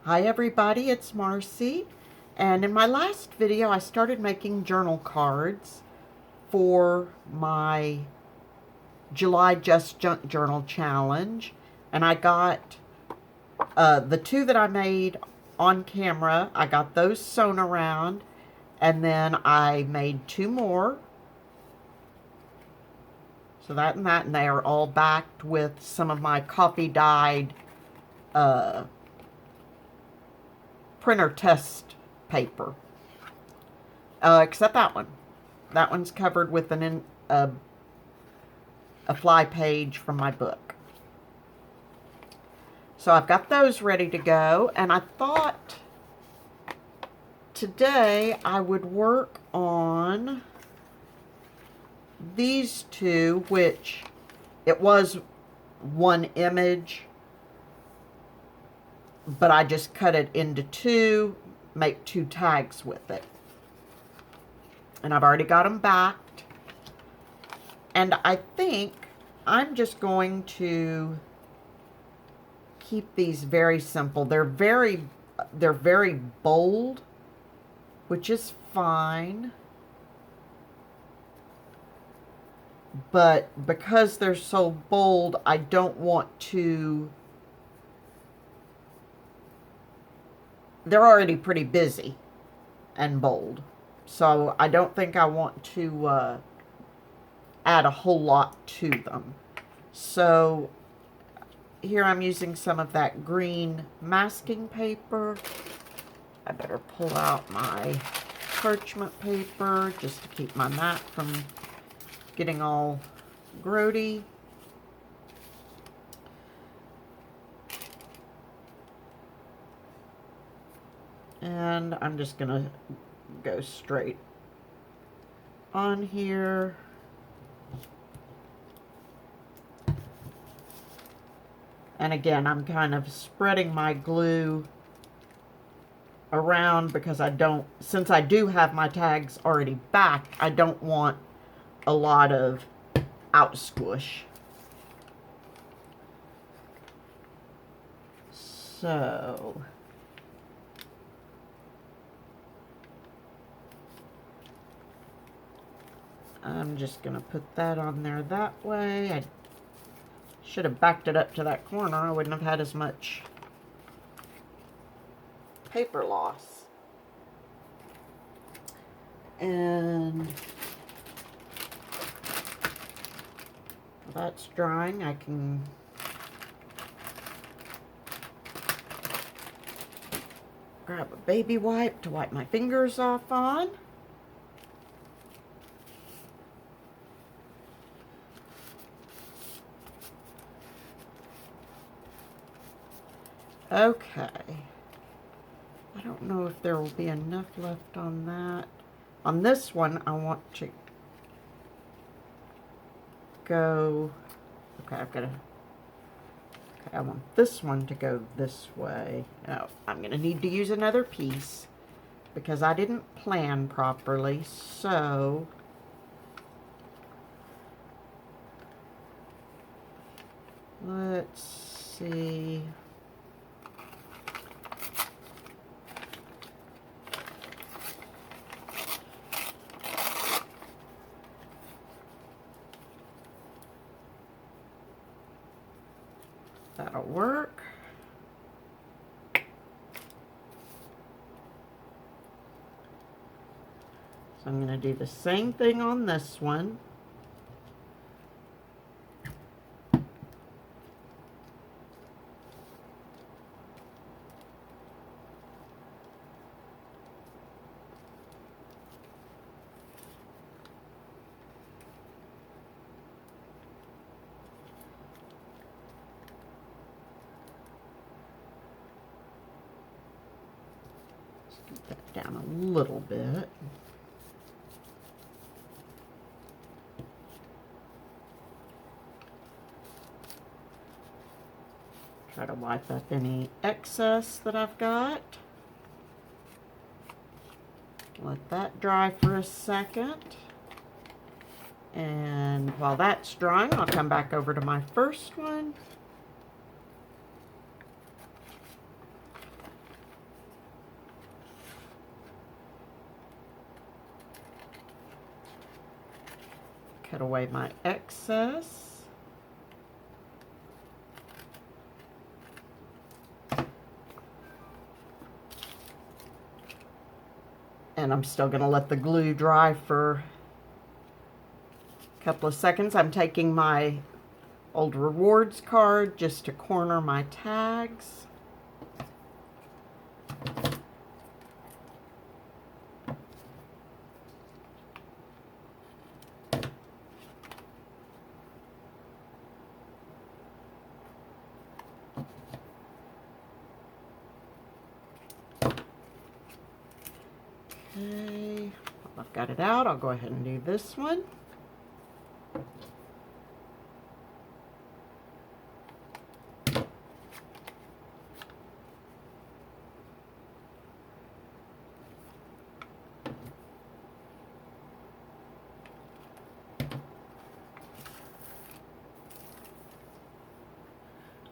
Hi everybody, it's Marcy, and in my last video I started making journal cards for my July Just Junk Journal Challenge, and I got the two that I made on camera. I got those sewn around, and then I made two more, so that, and they are all backed with some of my coffee dyed printer test paper, except that one. That one's covered with a fly page from my book. So I've got those ready to go, and I thought today I would work on these two, which it was one image, but I just cut it into two, make two tags with it. And I've already got them backed. And I think I'm just going to keep these very simple. They're very bold, which is fine. But because they're so bold, I don't want to... They're already pretty busy and bold. So I don't think I want to add a whole lot to them. So here I'm using some of that green masking paper. I better pull out my parchment paper just to keep my mat from getting all grody. And I'm just gonna go straight on here. And again, I'm kind of spreading my glue around because since I do have my tags already back, I don't want a lot of out squish. So I'm just gonna put that on there that way. I should have backed it up to that corner. I wouldn't have had as much paper loss. And while that's drying, I can grab a baby wipe to wipe my fingers off on. Okay. I don't know if there will be enough left on that. On this one, I want to go... Okay, I want this one to go this way. Oh, I'm going to need to use another piece because I didn't plan properly, so... Let's see... That'll work. So I'm going to do the same thing on this one. Scoot that down a little bit. Try to wipe up any excess that I've got. Let that dry for a second. And while that's drying, I'll come back over to my first one. cut away my excess. And I'm still going to let the glue dry for a couple of seconds. I'm taking my old rewards card just to corner my tags. Okay, I've got it out. I'll go ahead and do this one.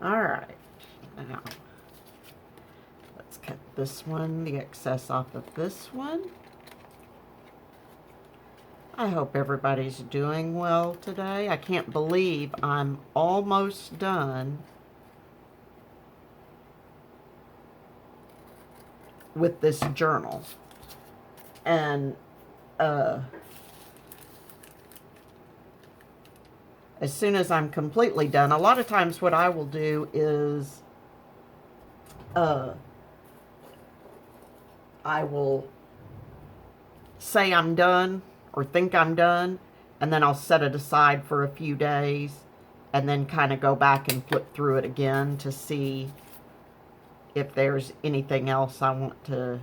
All right, now let's cut this one, the excess off of this one. I hope everybody's doing well today. I can't believe I'm almost done with this journal. And as soon as I'm completely done, a lot of times what I will do is I will say I'm done or think I'm done, and then I'll set it aside for a few days and then kind of go back and flip through it again to see if there's anything else I want to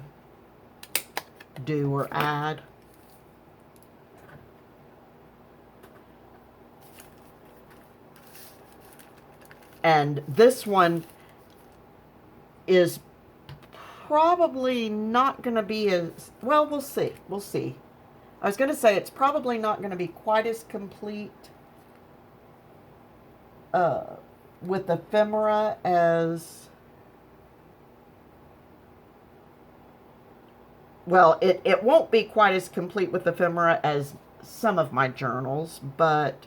do or add. And this one is probably not going to be as, well, we'll see. We'll see. I was going to say it's probably not going to be quite as complete with ephemera as, well, it won't be quite as complete with ephemera as some of my journals, but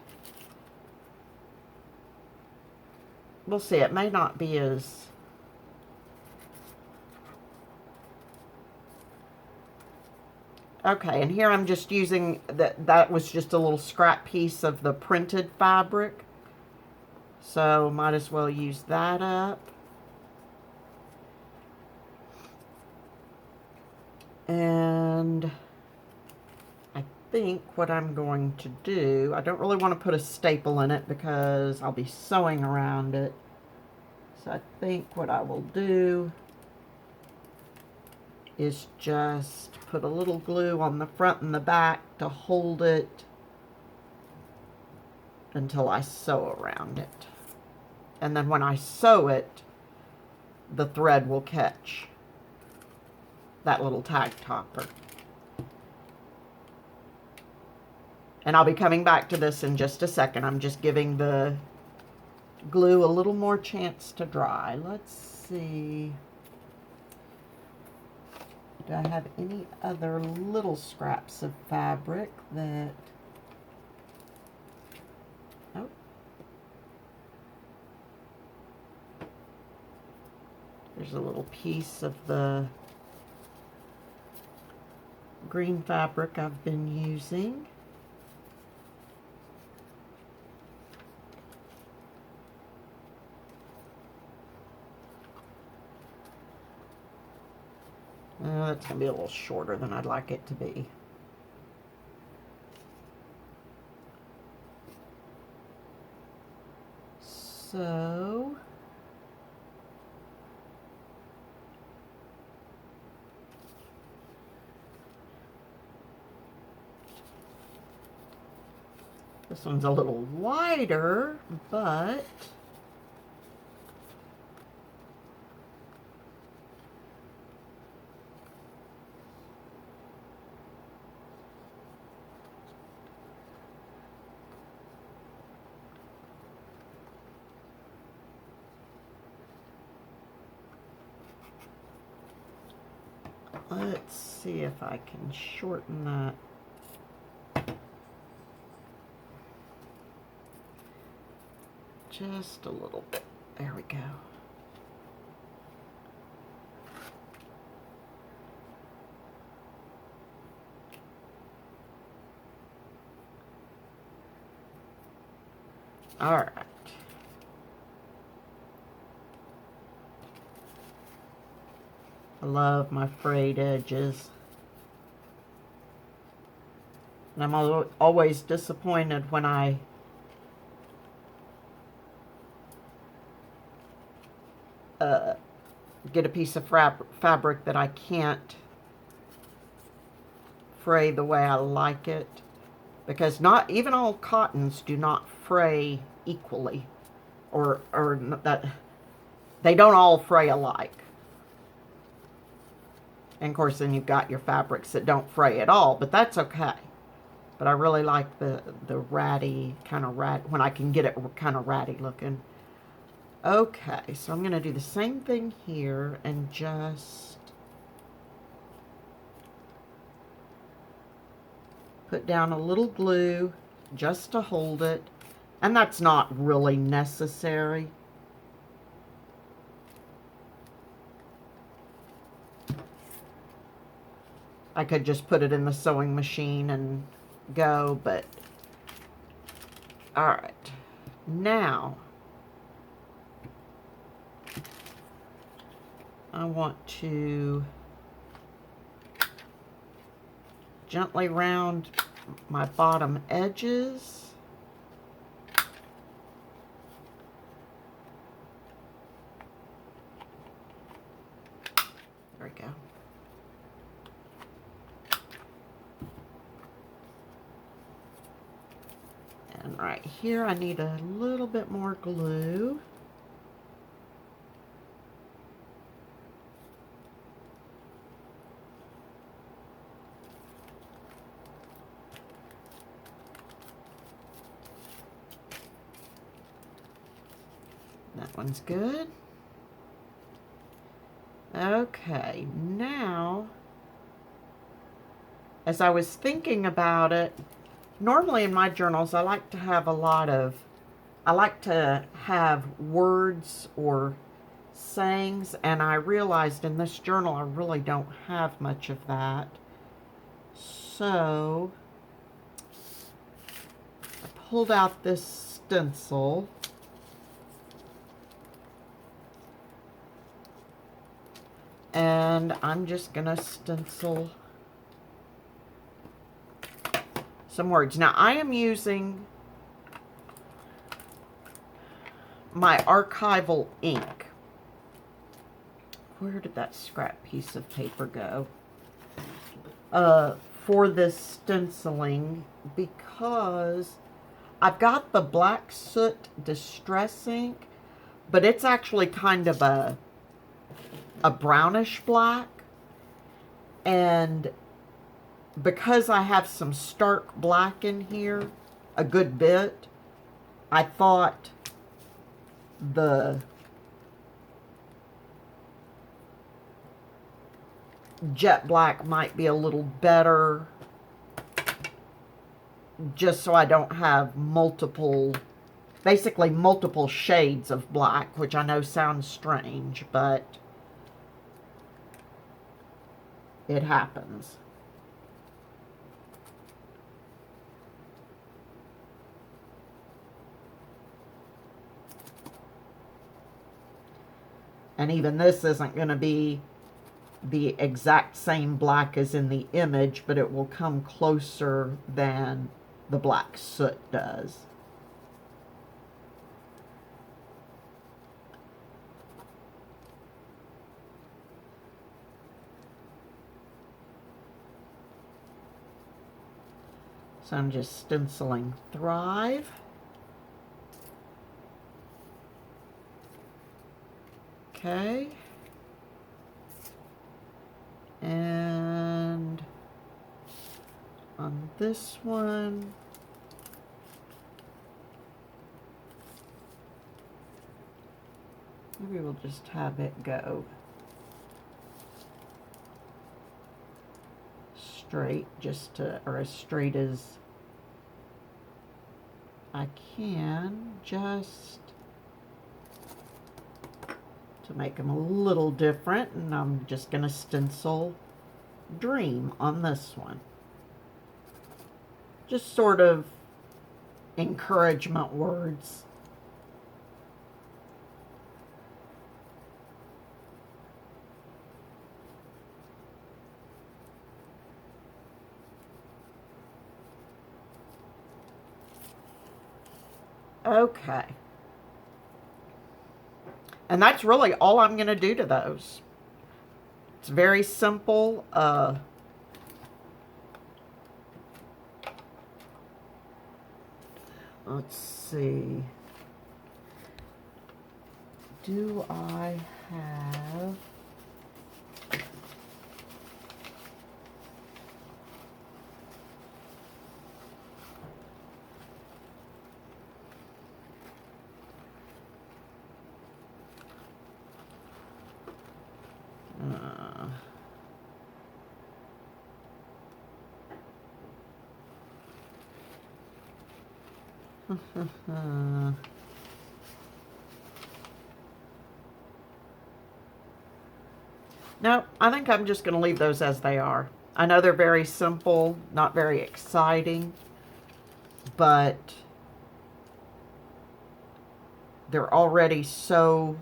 we'll see. It may not be as, okay, and here I'm just using, that was just a little scrap piece of the printed fabric. So might as well use that up. And I think what I'm going to do, I don't really want to put a staple in it because I'll be sewing around it. So I think what I will do is just put a little glue on the front and the back to hold it until I sew around it. And then when I sew it, the thread will catch that little tag topper. And I'll be coming back to this in just a second. I'm just giving the glue a little more chance to dry. Let's see. Do I have any other little scraps of fabric that, oh. There's a little piece of the green fabric I've been using. That's going to be a little shorter than I'd like it to be. So this one's a little wider, but let's see if I can shorten that. just a little bit. There we go. All right. I love my frayed edges. And I'm always disappointed when I get a piece of fabric that I can't fray the way I like it, because not even all cottons do not fray equally, or that they don't all fray alike. And of course, then you've got your fabrics that don't fray at all, but that's okay. But I really like the ratty, kind of when I can get it kind of ratty looking. Okay, so I'm going to do the same thing here and just put down a little glue just to hold it. And that's not really necessary. I could just put it in the sewing machine and go, but all right. Now, I want to gently round my bottom edges. There we go. And right here, I need a little bit more glue. That one's good. Okay, now, as I was thinking about it, normally in my journals, I like to have words or sayings, and I realized in this journal I really don't have much of that. So, I pulled out this stencil. And I'm just going to stencil some words. Now, I am using my archival ink. Where did that scrap piece of paper go? For this stenciling, because I've got the Black Soot Distress ink, but it's actually kind of a brownish black, and because I have some stark black in here, a good bit, I thought the jet black might be a little better, just so I don't have basically multiple shades of black, which I know sounds strange, but it happens. And even this isn't going to be the exact same black as in the image, but it will come closer than the black soot does. So I'm just stenciling Thrive. Okay. And on this one, maybe we'll just have it go straight, or as straight as I can, just to make them a little different, and I'm just going to stencil Dream on this one. Just sort of encouragement words. Okay. And that's really all I'm going to do to those. It's very simple. Let's see. Do I have... No, I think I'm just going to leave those as they are. I know they're very simple, not very exciting, but they're already so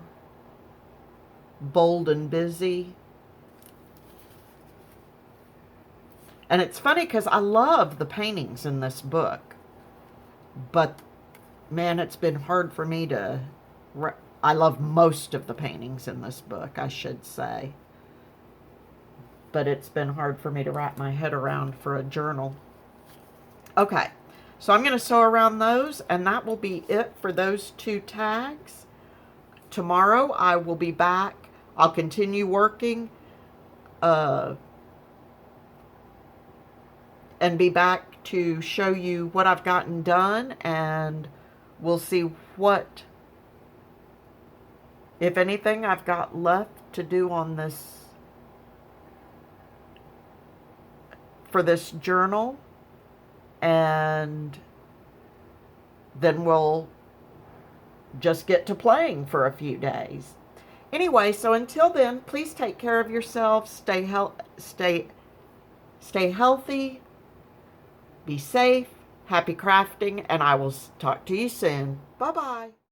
bold and busy. And it's funny because I love the paintings in this book, but man, it's been hard for me to... I love most of the paintings in this book, I should say. But it's been hard for me to wrap my head around for a journal. Okay, so I'm going to sew around those, and that will be it for those 2 tags. Tomorrow I will be back. I'll continue working and be back to show you what I've gotten done, and we'll see what, if anything, I've got left to do on this, for this journal, and then we'll just get to playing for a few days. Anyway, so until then, please take care of yourselves, stay healthy, be safe, happy crafting, and I will talk to you soon. Bye-bye.